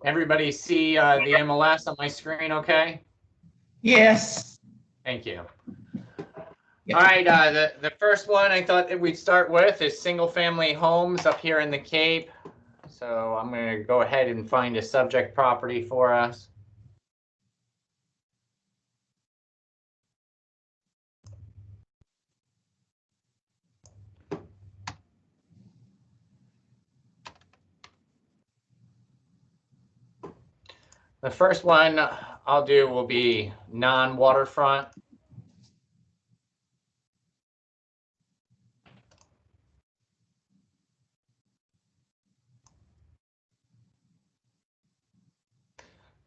Everybody see the MLS on my screen okay? Yes. Thank you. Yeah. All right, the first one I thought that we'd start with is single family homes up here in the Cape. So I'm going to go ahead and find a subject property for us. The first one I'll do will be non-waterfront.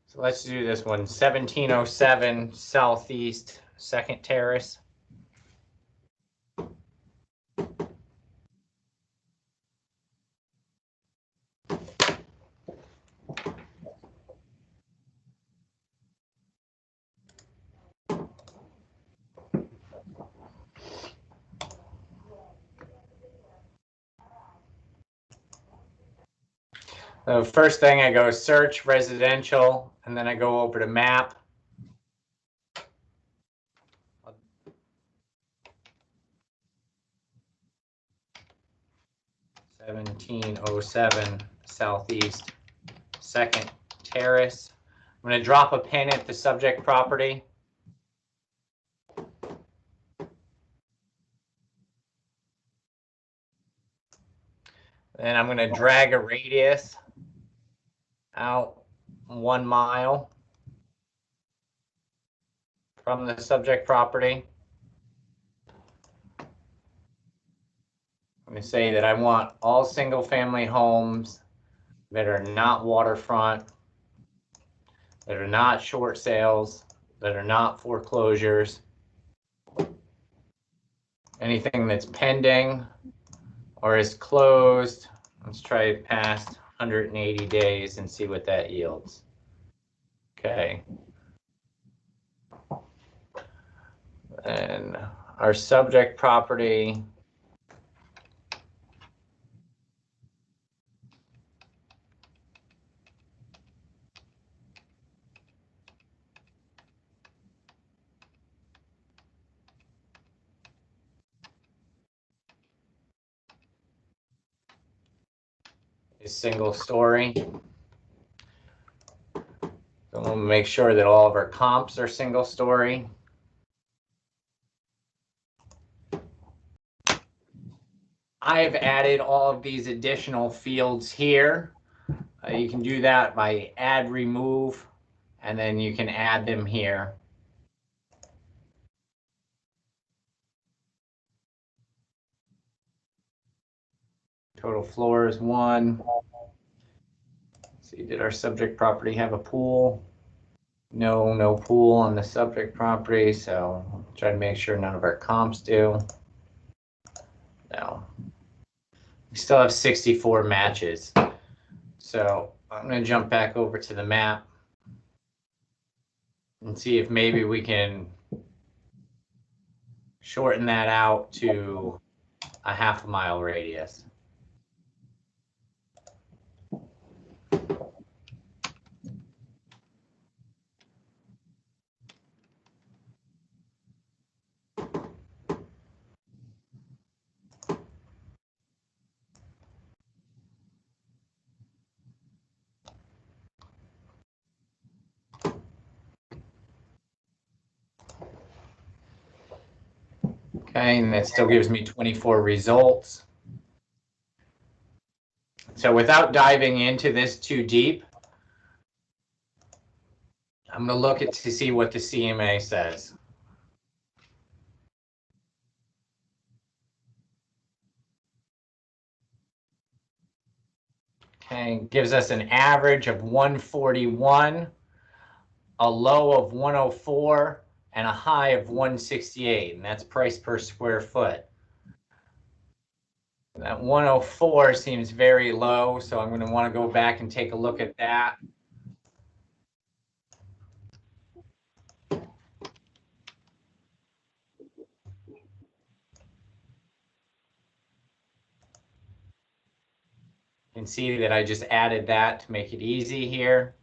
So let's do this one, 1707 Southeast 2nd Terrace. The first thing I go search residential, and then I go over to map. (1707) Southeast 2nd Terrace. I'm going to drop a pin at the subject property. Then I'm going to drag a radius out 1 mile from the subject property. I'm going to say that I want all single family homes that are not waterfront, that are not short sales, that are not foreclosures, anything that's pending or is closed. Let's try it past 180 days and see what that yields. Okay. And our subject property is single story. So we'll make sure that all of our comps are single story. I've added all of these additional fields here. You can do that by add, remove, and then you can add them here. Total floor is 1. Let's see, did our subject property have a pool? No, no pool on the subject property, so try to make sure none of our comps do. No. We still have 64 matches. So I'm going to jump back over to the map and see if maybe we can shorten that out to a half a mile radius. Okay, and that still gives me 24 results. So without diving into this too deep, I'm going to look at to see what the CMA says. Okay, gives us an average of 141, a low of 104, and a high of 168, and that's price per square foot. That 104 seems very low, so I'm going to want to go back and take a look at that. You can see that I just added that to make it easy here.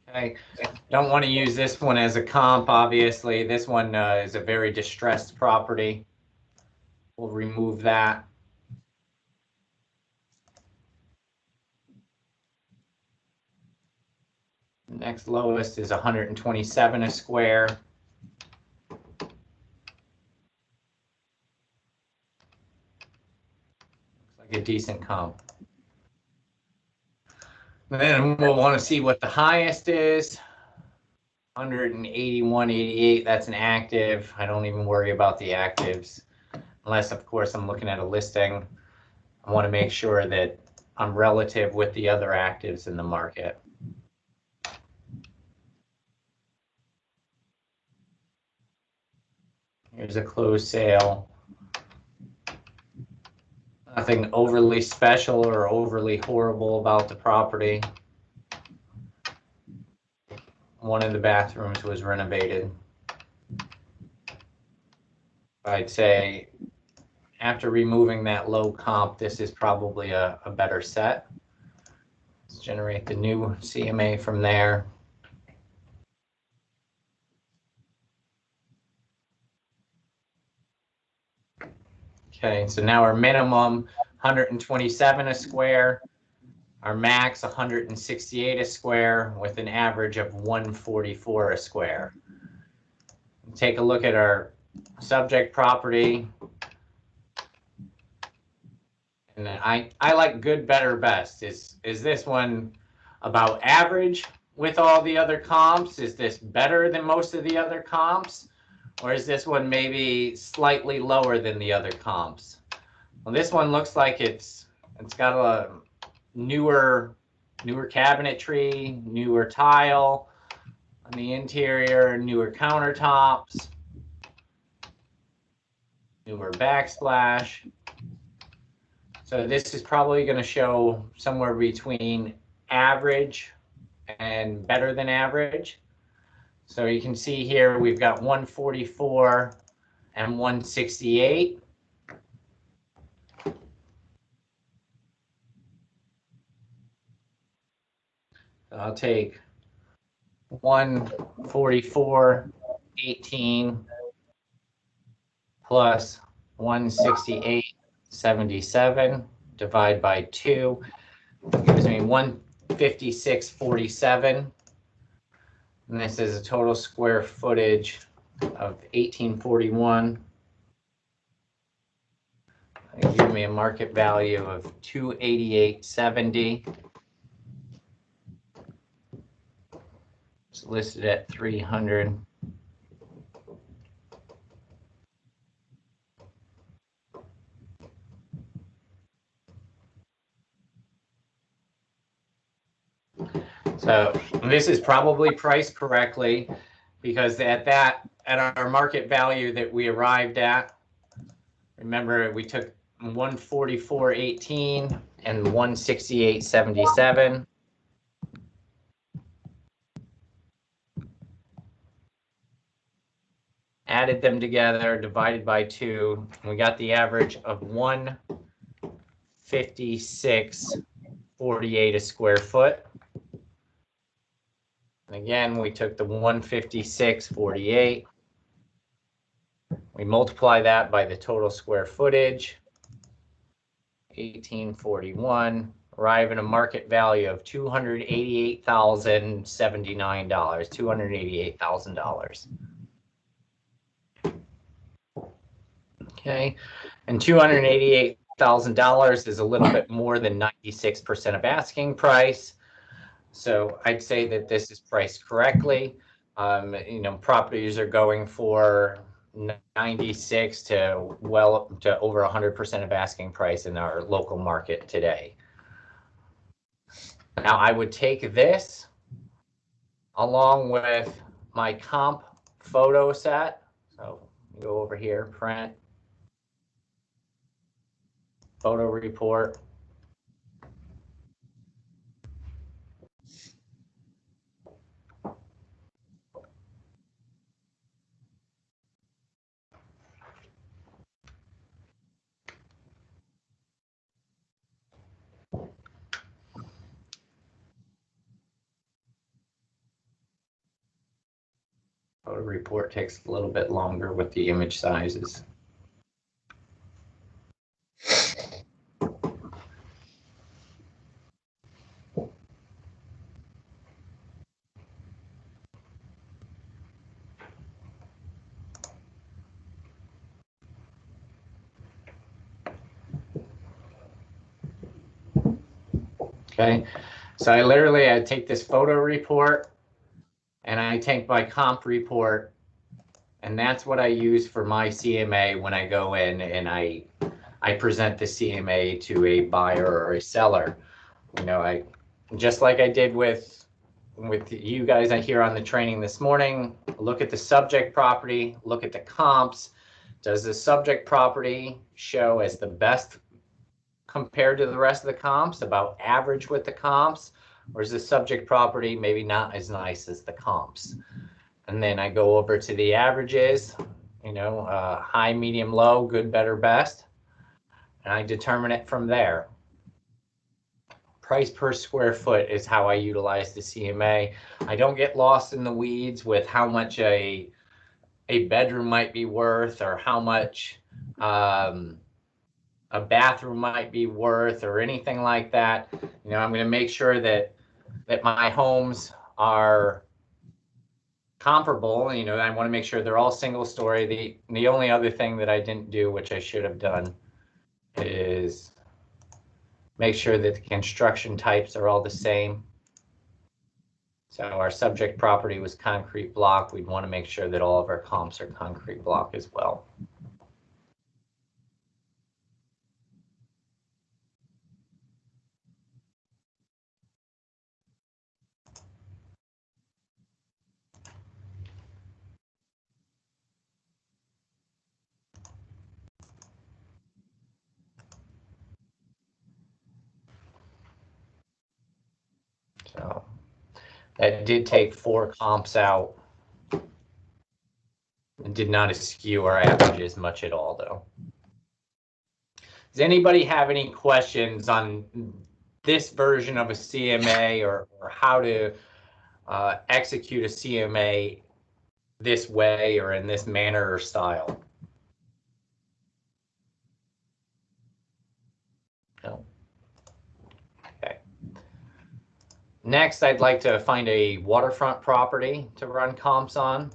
Okay, don't want to use this one as a comp, obviously. This one is a very distressed property. We'll remove that. Next lowest is 127 a square. Looks like a decent comp. And then we'll want to see what the highest is. 181.88, that's an active. I don't even worry about the actives. Unless, of course, I'm looking at a listing. I want to make sure that I'm relative with the other actives in the market. Here's a closed sale. Nothing overly special or overly horrible about the property. One of the bathrooms was renovated. I'd say after removing that low comp, this is probably a better set. Let's generate the new CMA from there. Okay, so now our minimum 127 a square, our max 168 a square with an average of 144 a square. Take a look at our subject property. And I like good, better, best. Is this one about average with all the other comps? Is this better than most of the other comps? Or is this one maybe slightly lower than the other comps? Well, this one looks like it's got a newer cabinetry, newer tile on the interior, newer countertops, newer backsplash. So this is probably going to show somewhere between average and better than average. So you can see here we've got 144 and 168. I'll take 144.18 plus 168.77 divide by 2 gives me 156.47. And this is a total square footage of 1841. It'll give me a market value of 288.70. It's listed at 300. So this is probably priced correctly because at our market value that we arrived at, remember we took 144.18 and 168.77. Added them together, divided by 2, and we got the average of 156.48 a square foot. And again, we took the 156.48. We multiply that by the total square footage, 1841, arrive at a market value of $288,079, $288,000. Okay, and $288,000 is a little bit more than 96% of asking price. So I'd say that this is priced correctly. Properties are going for 96 to over 100% of asking price in our local market today. Now I would take this along with my comp photo set. So go over here, print, photo report. Photo report takes a little bit longer with the image sizes. Okay, so I take this photo report and I take my comp report, and that's what I use for my CMA when I go in and I present the CMA to a buyer or a seller. You know, I just like I did with you guys here on the training this morning, look at the subject property, look at the comps. Does the subject property show as the best compared to the rest of the comps, about average with the comps, or is the subject property maybe not as nice as the comps? And then I go over to the averages, you know, high, medium, low, good, better, best, and I determine it from there. Price per square foot is how I utilize the CMA. I don't get lost in the weeds with how much a bedroom might be worth, or how much a bathroom might be worth, or anything like that. You know, I'm going to make sure that my homes are comparable. You know, I want to make sure they're all single story. The only other thing that I didn't do, which I should have done, is make sure that the construction types are all the same. So our subject property was concrete block. We'd want to make sure that all of our comps are concrete block as well. So that did take 4 comps out. It did not skew our averages much at all, though. Does anybody have any questions on this version of a CMA, or how to execute a CMA this way or in this manner or style? No. Okay. Next, I'd like to find a waterfront property to run comps on.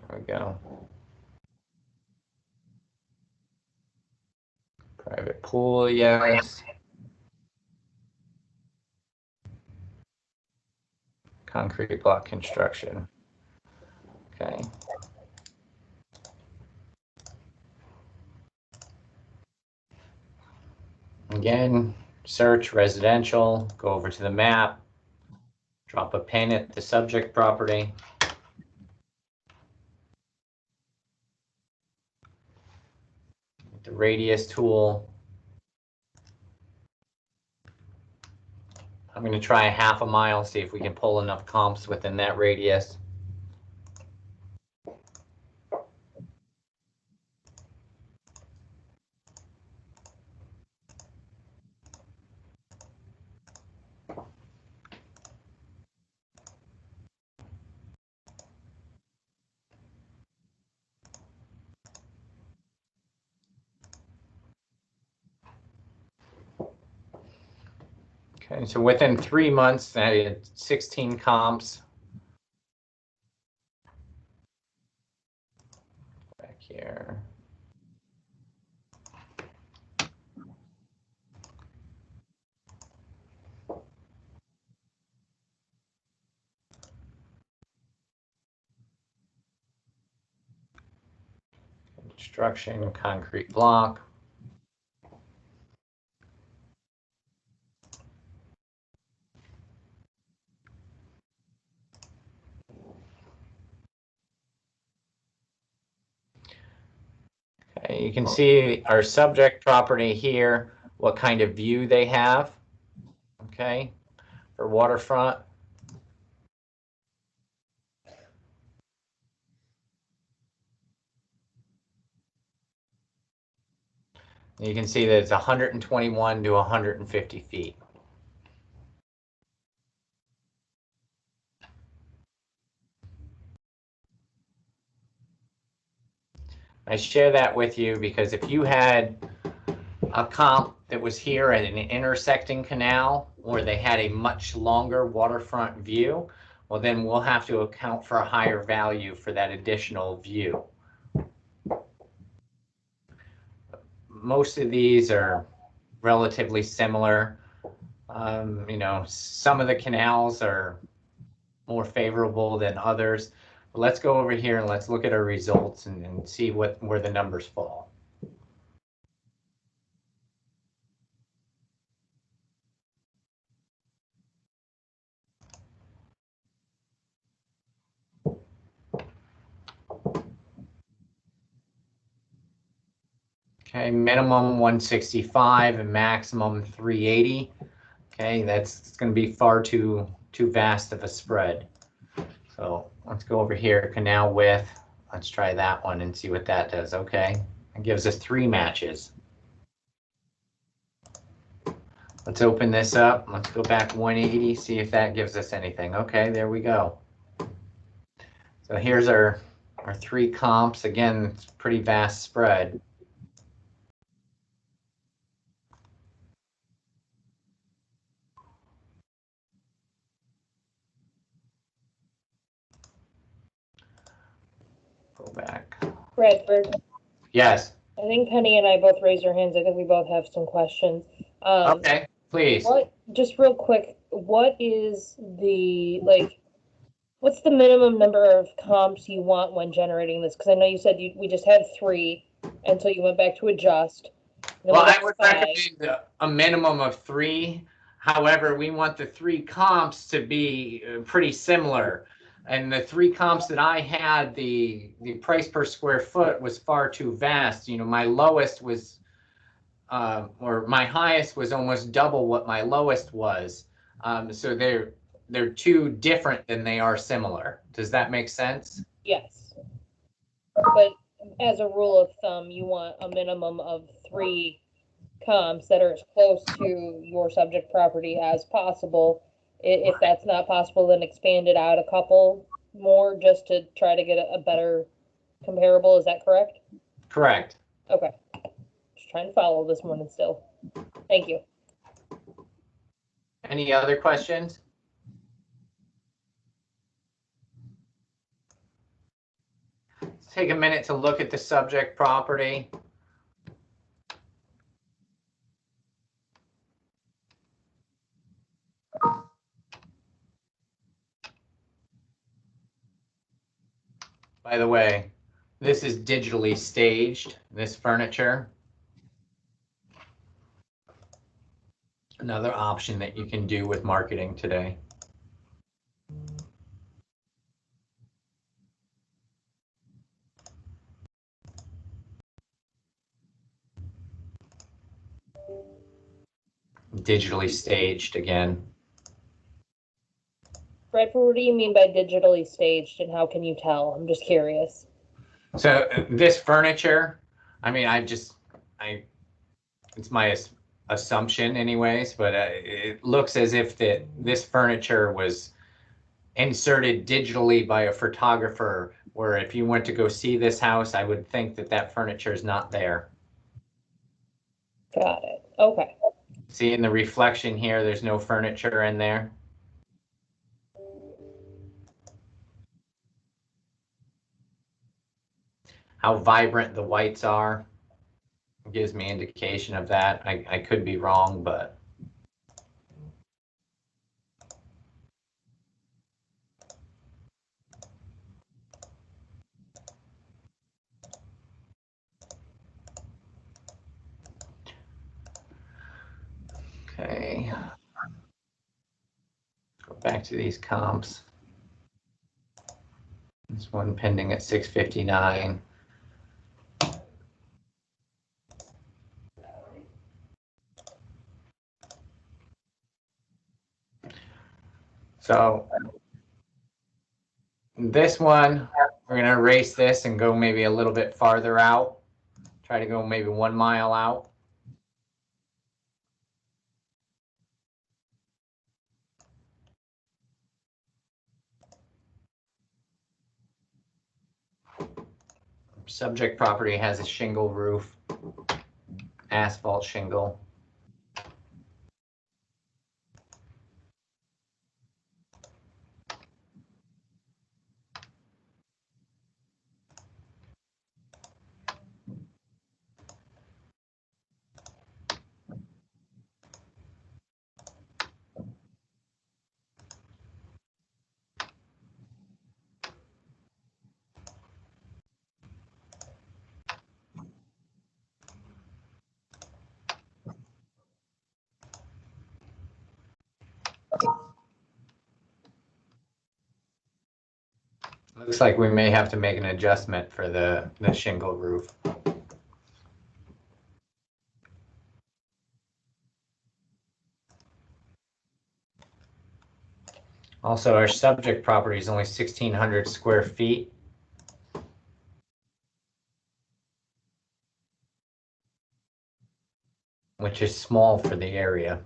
There we go. Private pool, yes. Concrete block construction. Okay. Again, search residential, go over to the map, drop a pin at the subject property. The radius tool. I'm going to try a half a mile, see if we can pull enough comps within that radius. Okay, so within 3 months, I had 16 comps. Back here. Construction, concrete block. You can see our subject property here, what kind of view they have, okay, for waterfront. You can see that it's 121 to 150 feet. I share that with you because if you had a comp that was here at an intersecting canal where they had a much longer waterfront view, well, then we'll have to account for a higher value for that additional view. Most of these are relatively similar. You know, some of the canals are more favorable than others. But let's go over here and let's look at our results and see where the numbers fall. Okay, minimum 165 and maximum 380. Okay, that's going to be far too vast of a spread. So let's go over here, canal width. Let's try that one and see what that does. Okay, it gives us 3 matches. Let's open this up. Let's go back 180, see if that gives us anything. Okay, there we go. So here's our 3 comps. Again, it's a pretty vast spread. Go back. Bradford, Yes. I think Penny and I both raised our hands. I think we both have some questions. Okay, please. Just real quick, what is what's the minimum number of comps you want when generating this? Because I know you said we just had 3 until you went back to adjust. Well, I would recommend a minimum of 3. However, we want the 3 comps to be pretty similar. And the 3 comps that I had, the price per square foot was far too vast. You know, my lowest was, or my highest was almost double what my lowest was. So they're too different than they are similar. Does that make sense? Yes. But as a rule of thumb, you want a minimum of 3 comps that are as close to your subject property as possible. If that's not possible, then expand it out a couple more just to try to get a better comparable. Is that correct? Correct. Okay. Just trying to follow this morning still. Thank you. Any other questions? Let's take a minute to look at the subject property. By the way, this is digitally staged, this furniture. Another option that you can do with marketing today. Digitally staged again. Bradford, what do you mean by digitally staged and how can you tell? I'm just curious. So this furniture, I mean, it's my assumption anyways, but it looks as if this furniture was inserted digitally by a photographer, where if you went to go see this house, I would think that furniture is not there. Got it. Okay. See in the reflection here, there's no furniture in there. How vibrant the whites are gives me indication of that. I could be wrong, but okay. Go back to these comps. This one pending at 659. So this one, we're gonna erase this and go maybe a little bit farther out. Try to go maybe 1 mile out. Subject property has a shingle roof, asphalt shingle. Looks like we may have to make an adjustment for the shingle roof. Also, our subject property is only 1,600 square feet. Which is small for the area.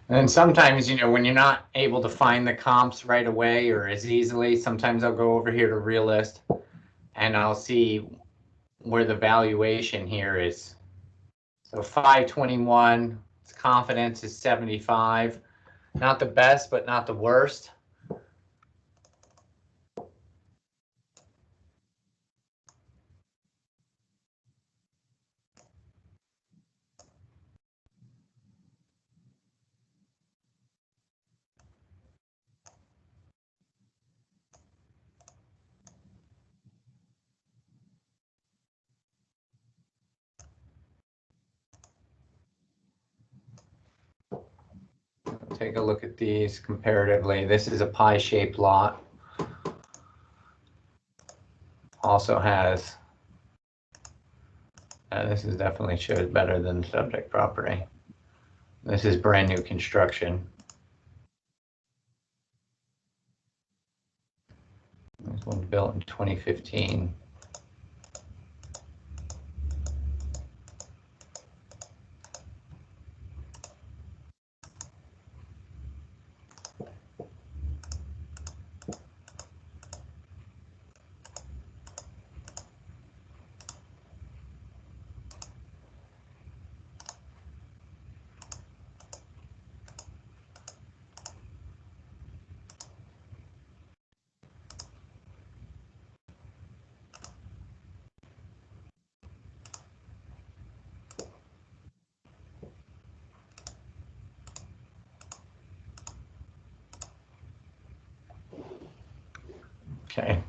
And sometimes, when you're not able to find the comps right away or as easily, sometimes I'll go over here to Realist and I'll see where the valuation here is. So 521, its confidence is 75. Not the best, but not the worst. Take a look at these comparatively. This is a pie-shaped lot. Also has, this is definitely shows better than subject property. This is brand new construction. This one's built in 2015. Okay.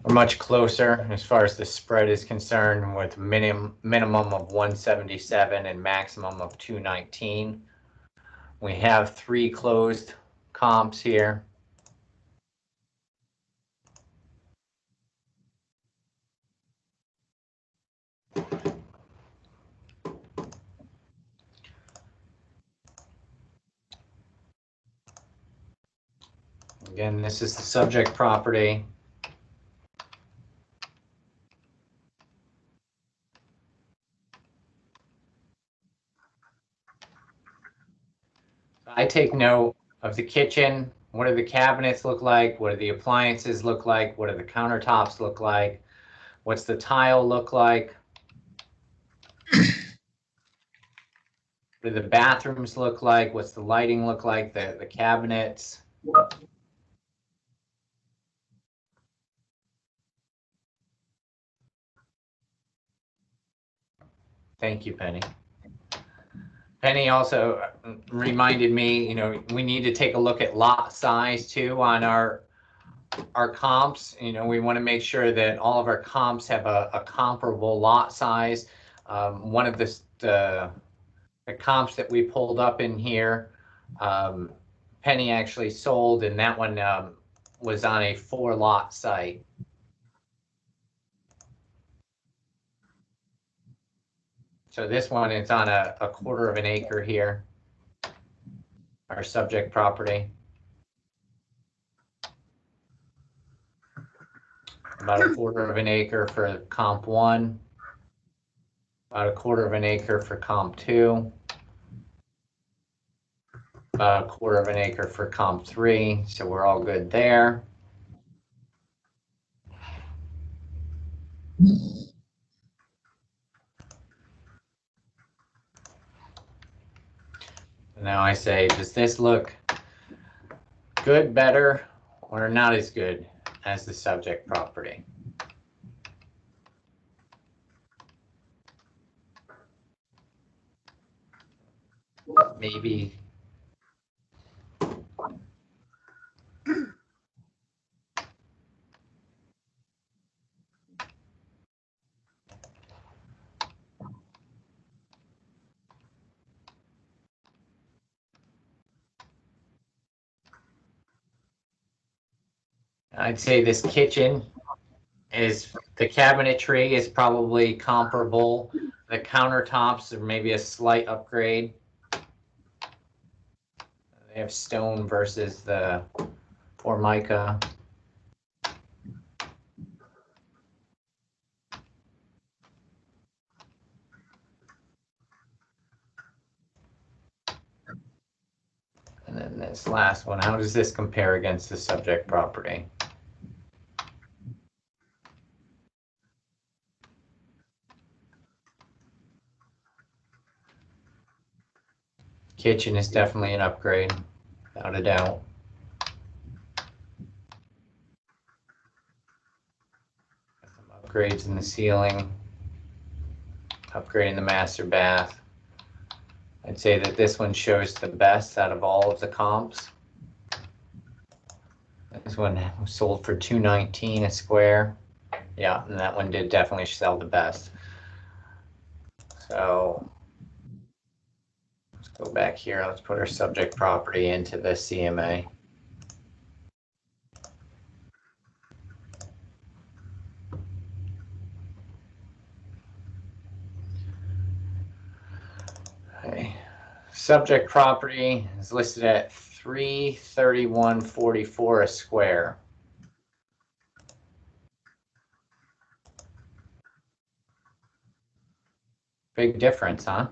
We're much closer as far as the spread is concerned, with minimum of 177 and maximum of 219. We have 3 closed comps here. Again, this is the subject property. I take note of the kitchen. What do the cabinets look like? What do the appliances look like? What do the countertops look like? What's the tile look like? What do the bathrooms look like? What's the lighting look like? The cabinets. Thank you, Penny. Penny also reminded me, you know, we need to take a look at lot size too on our comps. You know, we want to make sure that all of our comps have a comparable lot size. One of the comps that we pulled up in here, Penny actually sold, and that one was on a 4-lot site. So this one is on a 1/4 of an acre here, our subject property. About a 1/4 of an acre for comp 1, about a 1/4 of an acre for comp 2, about a 1/4 of an acre for comp 3, so we're all good there. Now I say, does this look good, better, or not as good as the subject property? Maybe. I'd say this kitchen is, the cabinetry is probably comparable. The countertops are maybe a slight upgrade. They have stone versus the Formica. And then this last one, how does this compare against the subject property? Kitchen is definitely an upgrade, without a doubt. Some upgrades in the ceiling, upgrading the master bath. I'd say that this one shows the best out of all of the comps. This one was sold for $219 a square. Yeah, and that one did definitely sell the best. So let's go back here. Let's put our subject property into the CMA. Okay. Subject property is listed at $331.44 a square. Big difference, huh?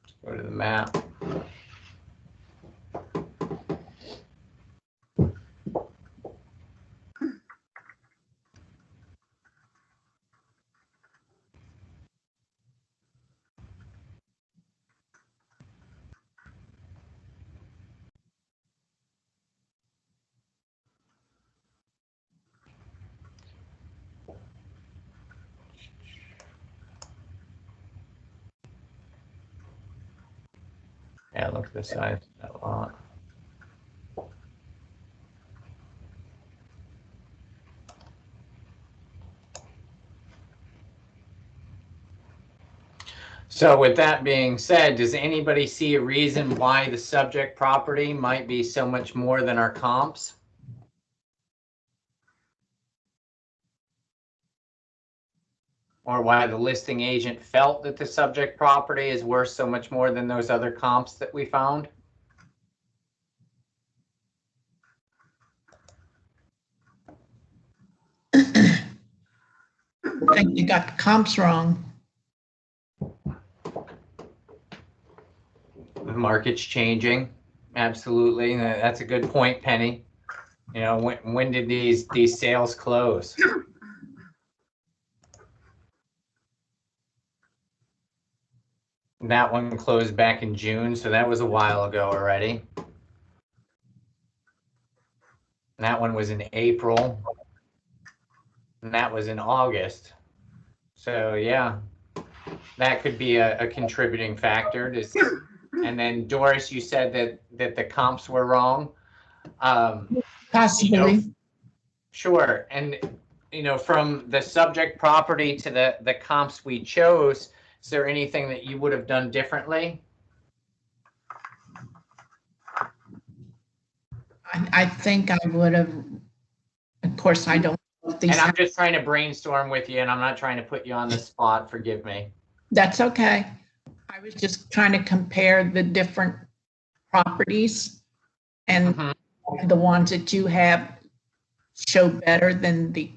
Let's go to the map. Yeah, look at the size of that lot. So with that being said, does anybody see a reason why the subject property might be so much more than our comps? Or why the listing agent felt that the subject property is worth so much more than those other comps that we found? I think you got the comps wrong. The market's changing. Absolutely. That's a good point, Penny. You know, when did these sales close? That one closed back in June, so that was a while ago already. And that one was in April. And that was in August. So yeah, that could be a contributing factor. And then Doris, you said that the comps were wrong. Possibly. You know, sure. And you know, from the subject property to the comps we chose, is there anything that you would have done differently? I think I would have, of course, I don't know if these. And I'm just trying to brainstorm with you, and I'm not trying to put you on the spot. Forgive me. That's okay. I was just trying to compare the different properties, and the ones that you have show better than the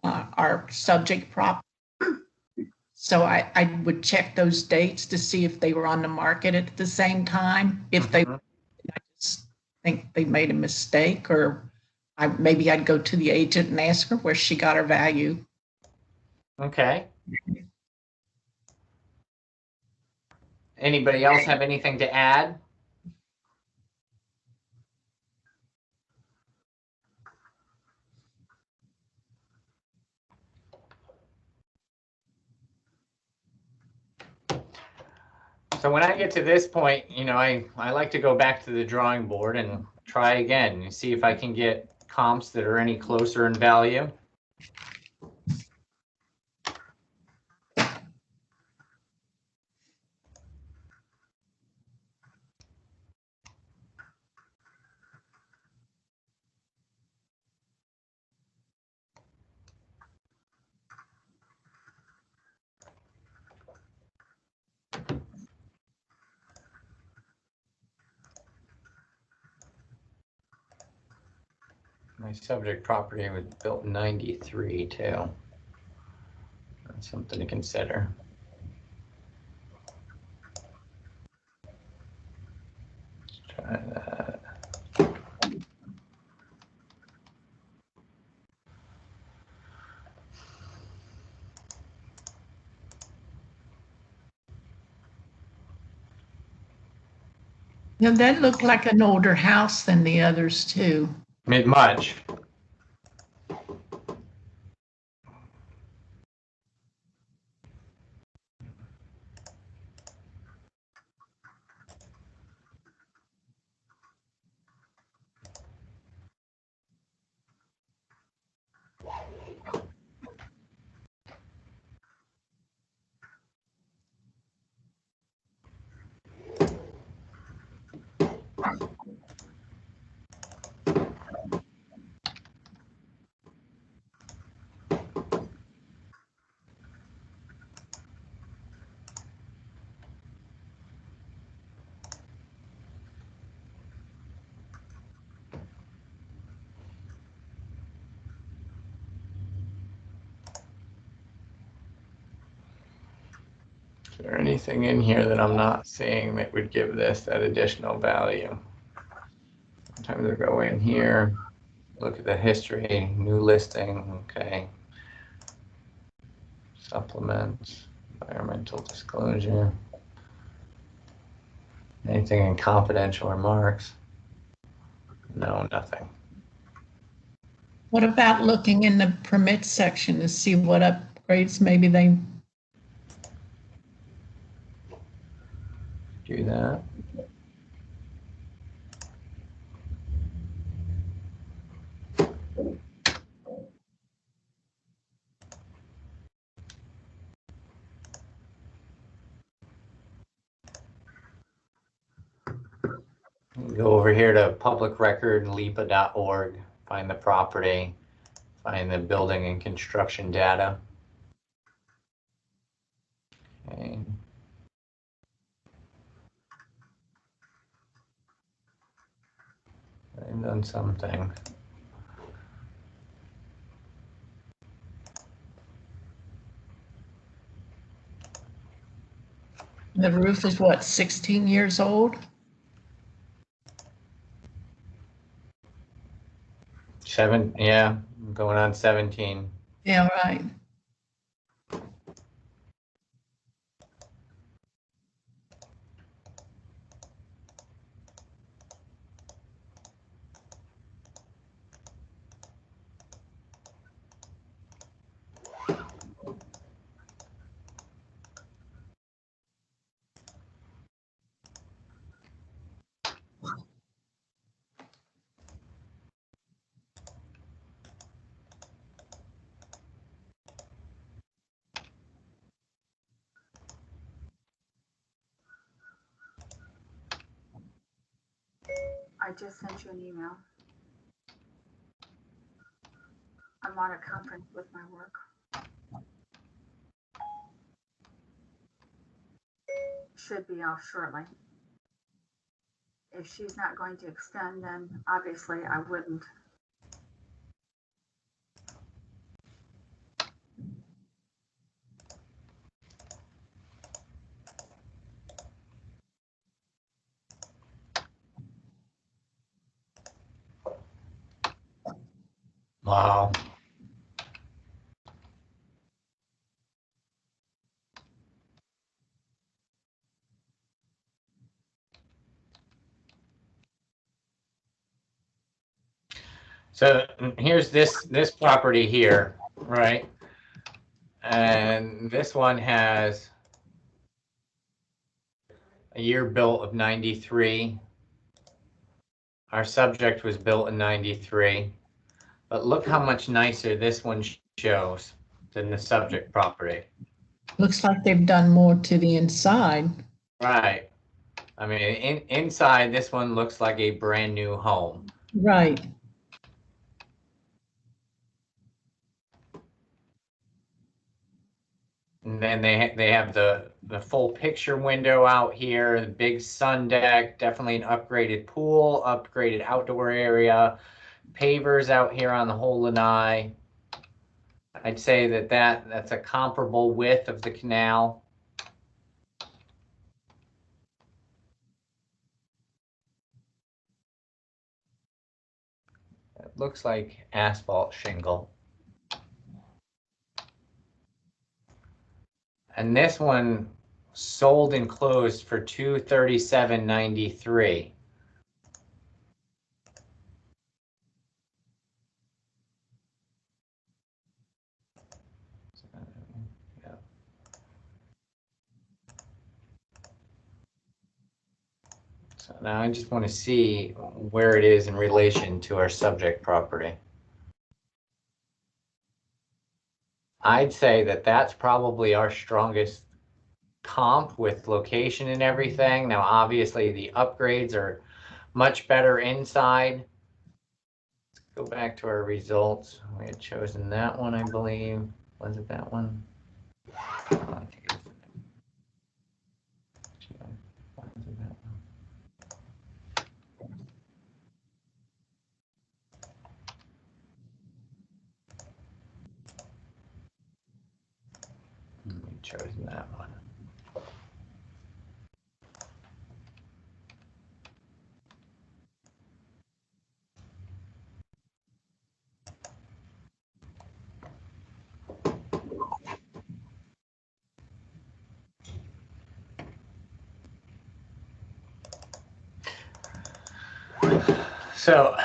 our subject property. So I would check those dates to see if they were on the market at the same time. If they, I just think they made a mistake, or maybe I'd go to the agent and ask her where she got her value. Okay. Anybody else have anything to add? So when I get to this point, you know, I like to go back to the drawing board and try again and see if I can get comps that are any closer in value. My subject property was built in '93 too. That's something to consider. Let's try that. Now that looked like an older house than the others too. Much. Is there anything in here that I'm not seeing that would give this that additional value? Sometimes I go in here, look at the history, new listing, okay. Supplements, environmental disclosure. Anything in confidential remarks? No, nothing. What about looking in the permit section to see what upgrades maybe they? Do that. Go over here to public record, lipa.org, find the property, find the building and construction data. Okay. I've done something. The roof is what, 16 years old? Yeah, going on 17. Yeah, right. I just sent you an email. I'm on a conference with my work. Should be off shortly. If she's not going to extend, then obviously I wouldn't. Wow. So here's this property here, right? And this one has a year built of 93. Our subject was built in 93. But look how much nicer this one shows than the subject property. Looks like they've done more to the inside. Right. I mean, inside this one looks like a brand new home. Right. And then they have the full picture window out here, the big sun deck, definitely an upgraded pool, upgraded outdoor area, pavers out here on the whole lanai. I'd say that's a comparable width of the canal. It looks like asphalt shingle. And this one sold and closed for $237.93. Yeah. So now I just want to see where it is in relation to our subject property. I'd say that that's probably our strongest comp with location and everything. Now, obviously, the upgrades are much better inside. Let's go back to our results. We had chosen that one, I believe. Was it that one? We chosen that one. So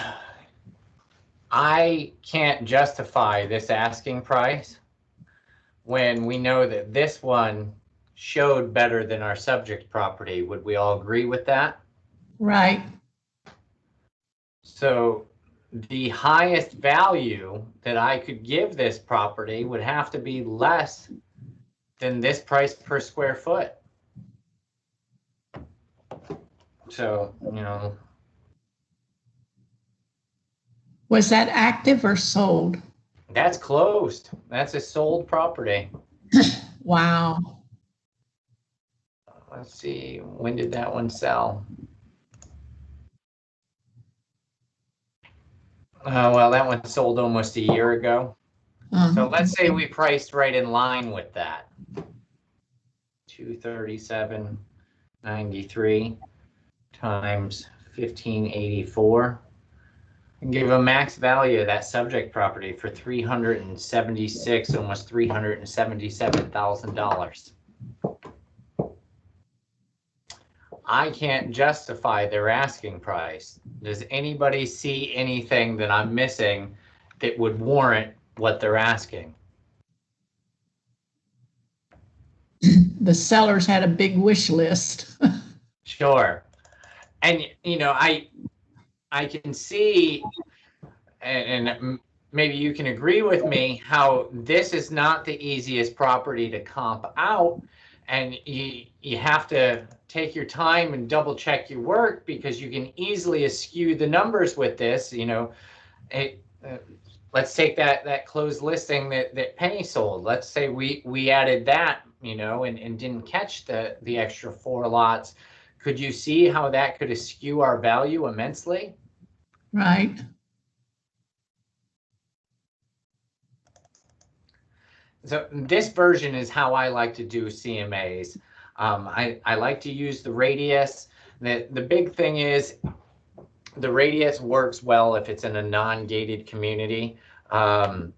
I can't justify this asking price when we know that this one showed better than our subject property. Would we all agree with that? Right. So the highest value that I could give this property would have to be less than this price per square foot. So, you know, Was that active or sold? that's closed. That's a sold property. Wow. Let's see, when did that one sell? Well, that one sold almost a year ago. So let's say we priced right in line with that. 237.93 times 1584. And give a max value of that subject property for 376, almost $377,000. I can't justify their asking price. Does anybody see anything that I'm missing that would warrant what they're asking? The sellers had a big wish list. Sure. And, you know, I can see, and maybe you can agree with me, how this is not the easiest property to comp out. And you have to take your time and double check your work, because you can easily askew the numbers with this. You know, let's take that closed listing that Penny sold. Let's say we added that, you know, and didn't catch the extra 4 lots. Could you see how that could askew our value immensely? Right. So this version is how I like to do CMAs. I like to use the radius. The big thing is the radius works well if it's in a non-gated community. Now,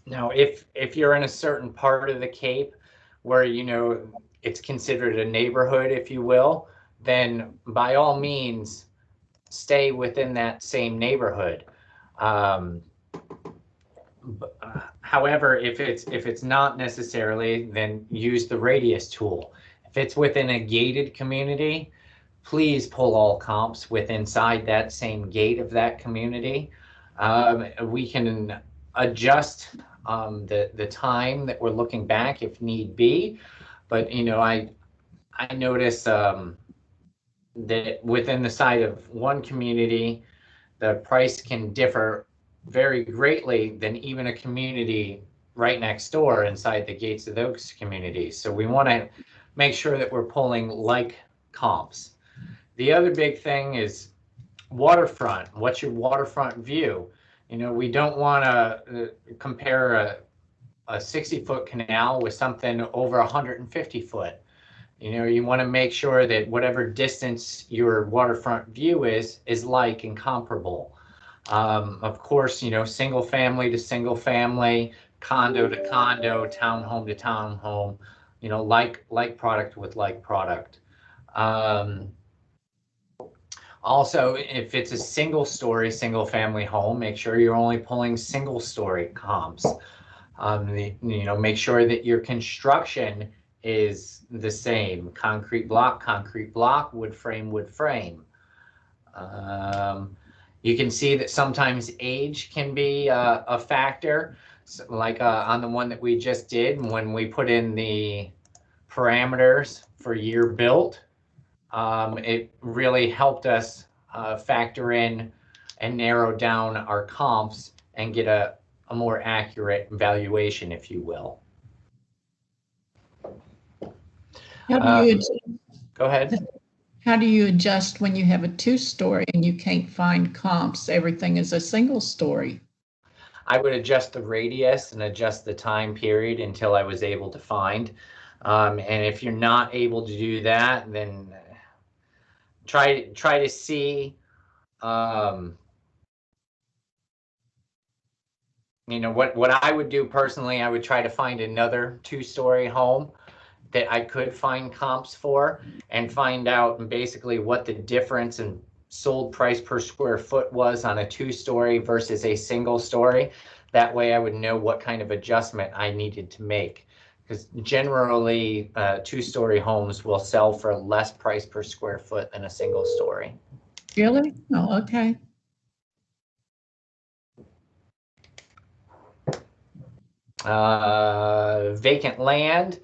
if you're in a certain part of the Cape where, you know, it's considered a neighborhood, if you will, then by all means, stay within that same neighborhood. However, if it's not necessarily, then use the radius tool. If it's within a gated community, please pull all comps with inside that same gate of that community. We can adjust the time that we're looking back if need be, but you know, I notice that within the side of one community, the price can differ very greatly than even a community right next door inside the gates of those communities. So we want to make sure that we're pulling like comps. The other big thing is waterfront. What's your waterfront view? You know, we don't want to compare a 60-foot canal with something over 150 foot. You know, you want to make sure that whatever distance your waterfront view is like and comparable. Of course, you know, single family to single family, condo to condo, townhome to townhome, you know, like product with like product. Also, if it's a single story, single family home, make sure you're only pulling single story comps. You know, make sure that your construction is the same. Concrete block, wood frame, wood frame. You can see that sometimes age can be a factor. So like on the one that we just did, when we put in the parameters for year built, it really helped us factor in and narrow down our comps and get a more accurate valuation, if you will. How do you Go ahead. How do you adjust when you have a 2-story and you can't find comps? Everything is a single story. I would adjust the radius and adjust the time period until I was able to find. And if you're not able to do that, then try to see, you know, what I would do personally. I would try to find another 2-story home that I could find comps for and find out basically what the difference in sold price per square foot was on a 2-story versus a single story. That way I would know what kind of adjustment I needed to make, because generally 2-story homes will sell for less price per square foot than a single story. Really? Oh, okay. Vacant land.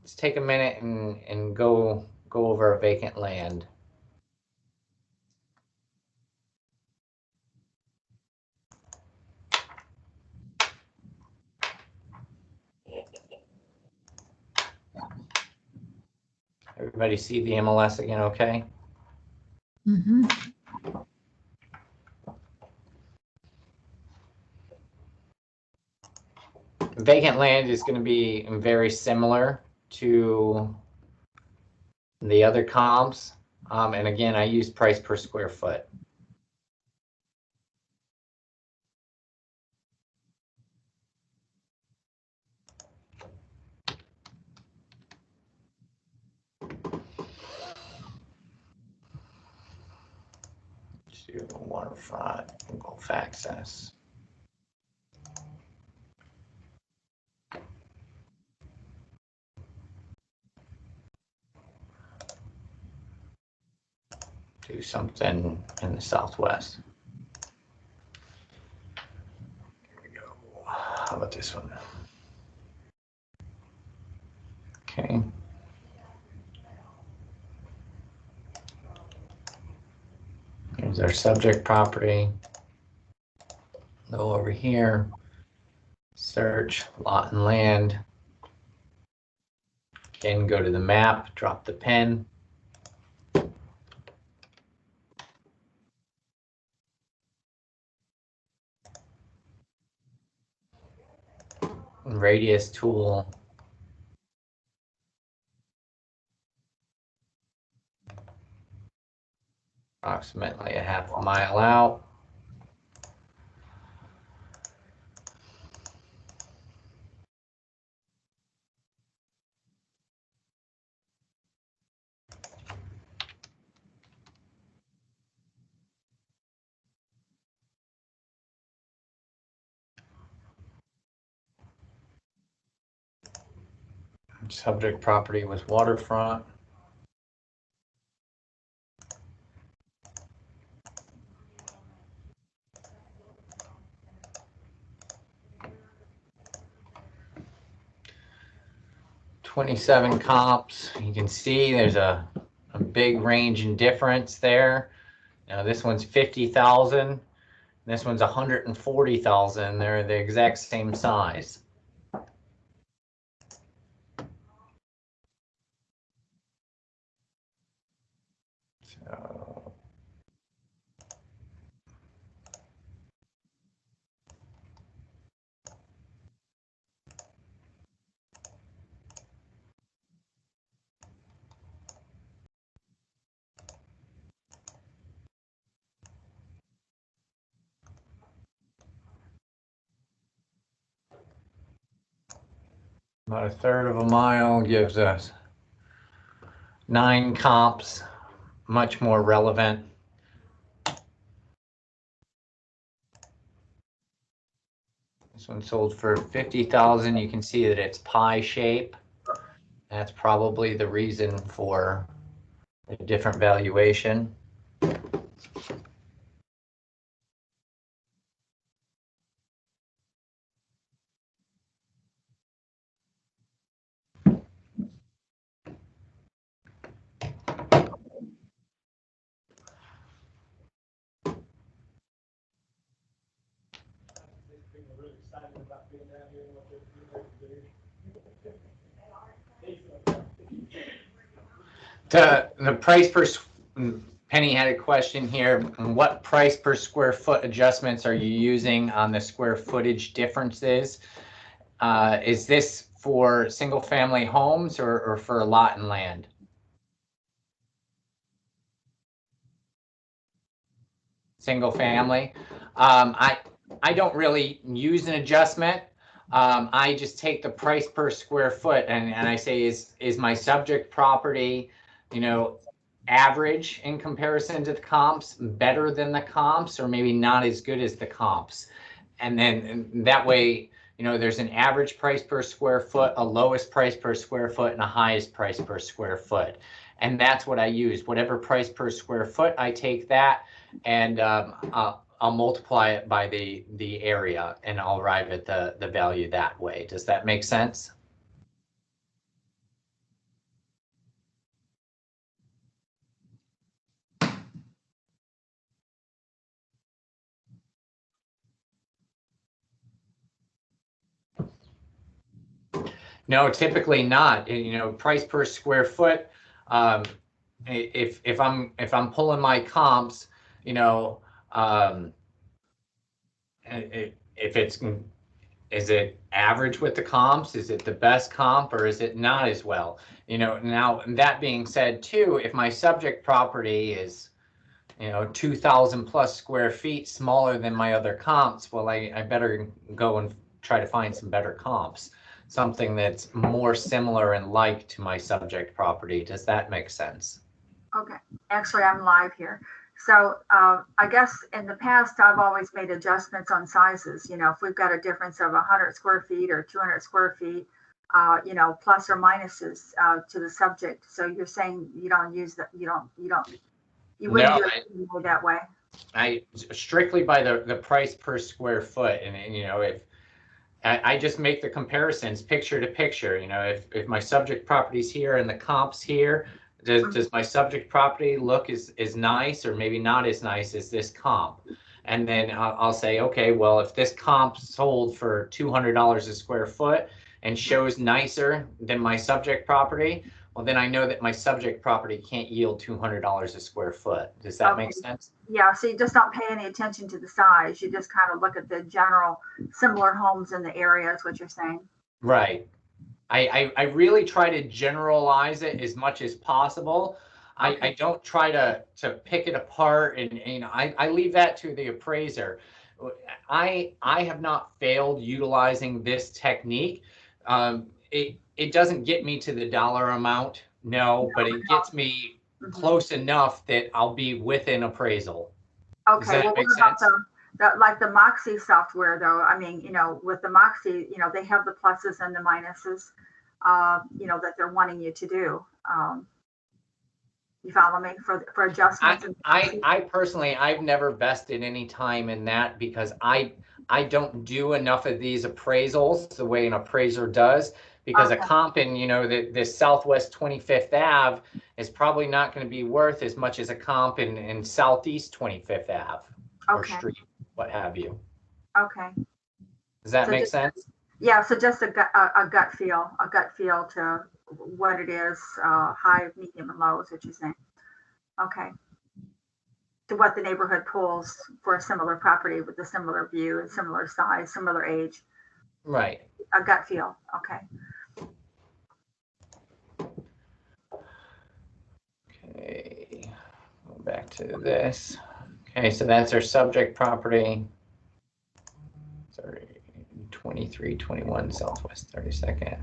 Let's take a minute and go over a vacant land. Everybody see the MLS again, okay? Mhm. Vacant land is going to be very similar to the other comps. And again, I use price per square foot. To waterfront, Gulf access. Do something in the southwest. Here we go. How about this one? Okay. Here's our subject property. Go over here, search lot and land. Again, go to the map, drop the pen. Radius tool. Approximately a half a mile out. Subject property was waterfront. $27 comps. You can see there's a big range in difference there. Now this one's 50,000. This one's 140,000. They're the exact same size. So, about a third of a mile gives us 9 comps, much more relevant. This one sold for 50,000. You can see that it's pie shape. That's probably the reason for a different valuation. The price per Penny had a question here. What price per square foot adjustments are you using on the square footage differences? Is this for single family homes or for lot and land? Single family. I don't really use an adjustment. I just take the price per square foot and I say, is my subject property, you know, average in comparison to the comps, better than the comps, or maybe not as good as the comps? And then that way, you know, there's an average price per square foot, a lowest price per square foot, and a highest price per square foot. And that's what I use. Whatever price per square foot, I take that. And I'll multiply it by the area and I'll arrive at the value that way. Does that make sense? No, typically not. You know, price per square foot. If I'm pulling my comps, you know, if it's, is it average with the comps? Is it the best comp, or is it not as well? You know, now that being said too, if my subject property is, you know, 2,000 plus square feet smaller than my other comps, well, I better go and try to find some better comps, something that's more similar and like to my subject property. Does that make sense? Okay, actually, I'm live here. So I guess in the past, I've always made adjustments on sizes. You know, if we've got a difference of 100 square feet or 200 square feet, you know, plus or minuses to the subject. So you're saying you don't use that, you wouldn't No, do it that way. I strictly by the price per square foot. And you know, if I just make the comparisons picture to picture, you know, if my subject property's here and the comps here, does my subject property look as nice or maybe not as nice as this comp? And then I'll say, okay, well, if this comp sold for $200 a square foot and shows nicer than my subject property, well, then I know that my subject property can't yield $200 a square foot. Does that make sense? Yeah, so you just don't pay any attention to the size. You just kind of look at the general similar homes in the area is what you're saying. Right. I really try to generalize it as much as possible. I don't try to pick it apart, and you know, I leave that to the appraiser. I have not failed utilizing this technique. It doesn't get me to the dollar amount, no, but it gets me close enough that I'll be within appraisal. Does Okay, that well, make what about sense? like the Moxie software though? I mean, you know, with the Moxie, you know, they have the pluses and the minuses, you know, that they're wanting you to do. You follow me for adjustments? I personally, I've never vested any time in that because I don't do enough of these appraisals the way an appraiser does, because a comp in, you know, this Southwest 25th Ave is probably not going to be worth as much as a comp in Southeast 25th Ave or Street, what have you. Okay. Does that So make just, sense? yeah, so just a gut feel to what it is, high, medium, and low is what you're saying. Okay. To what the neighborhood pulls for a similar property with a similar view and similar size, similar age. Right. A gut feel. Okay. Okay. Go back to this. Okay, so that's our subject property. Sorry, 2321 Southwest 32nd.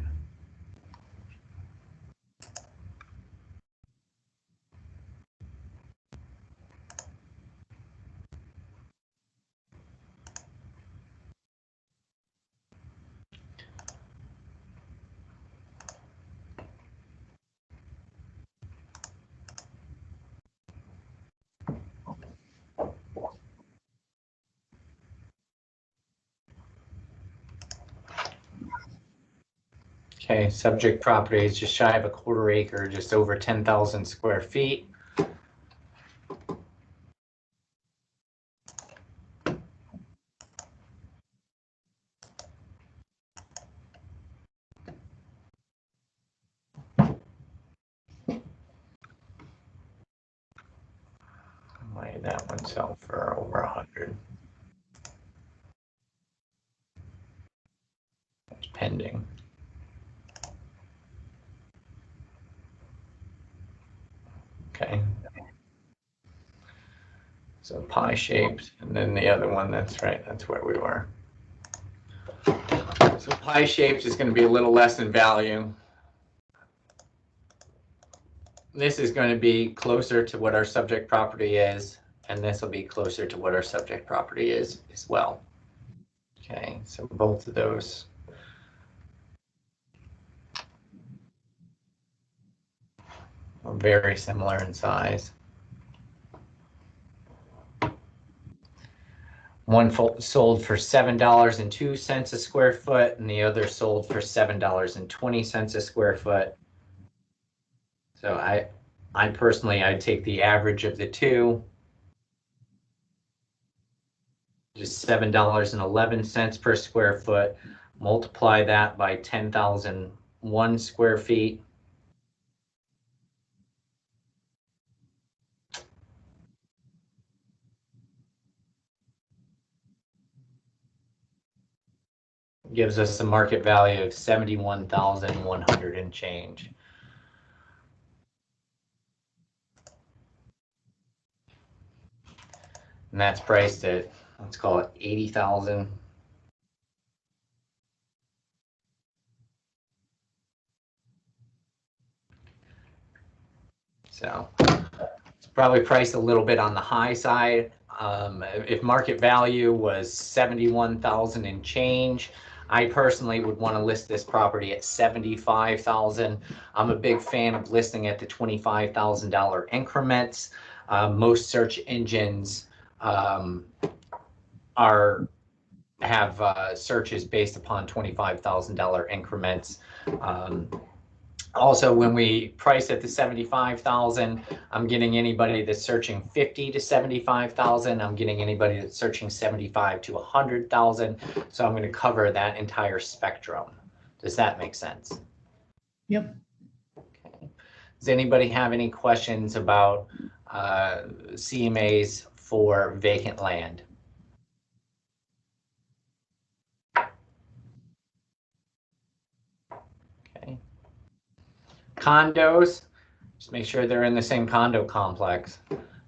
Okay, subject property is just shy of a quarter acre, just over 10,000 square feet. Why that one sell for over 100? It's pending. Okay. So pie shaped, and then the other one, that's right, that's where we were. So pie shaped is going to be a little less in value. This is going to be closer to what our subject property is, and this will be closer to what our subject property is as well. Okay, so both of those. Are very similar in size. One sold for $7.02 a square foot, and the other sold for $7.20 a square foot. So I personally, I'd take the average of the two, just $7.11 per square foot, multiply that by 10,001 square feet. Gives us a market value of 71,100 and change. And that's priced at, let's call it 80,000. So it's probably priced a little bit on the high side. If market value was 71,000 and change, I personally would want to list this property at 75,000. I'm a big fan of listing at the $25,000 increments. Most search engines have searches based upon $25,000 increments. Also, when we price at the 75,000, I'm getting anybody that's searching 50 to 75,000. I'm getting anybody that's searching 75 to 100,000. So I'm going to cover that entire spectrum. Does that make sense? Yep. Okay. Does anybody have any questions about CMAs for vacant land? Okay. Condos, just make sure they're in the same condo complex.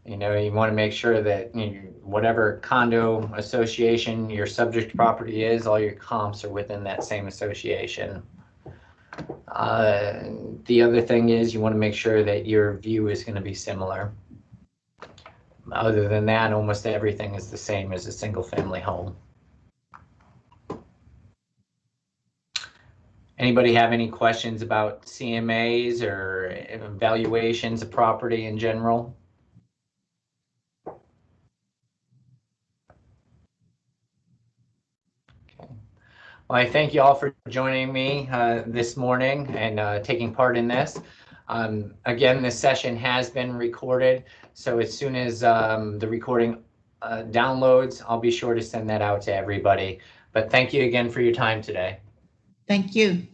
You know, you want to make sure that whatever condo association your subject property is, all your comps are within that same association. The other thing is you want to make sure that your view is going to be similar. Other than that, almost everything is the same as a single family home. Anybody have any questions about CMAs or valuations of property in general? Okay. Well, I thank you all for joining me this morning and taking part in this. Again, this session has been recorded, so as soon as the recording downloads, I'll be sure to send that out to everybody. But thank you again for your time today. Thank you.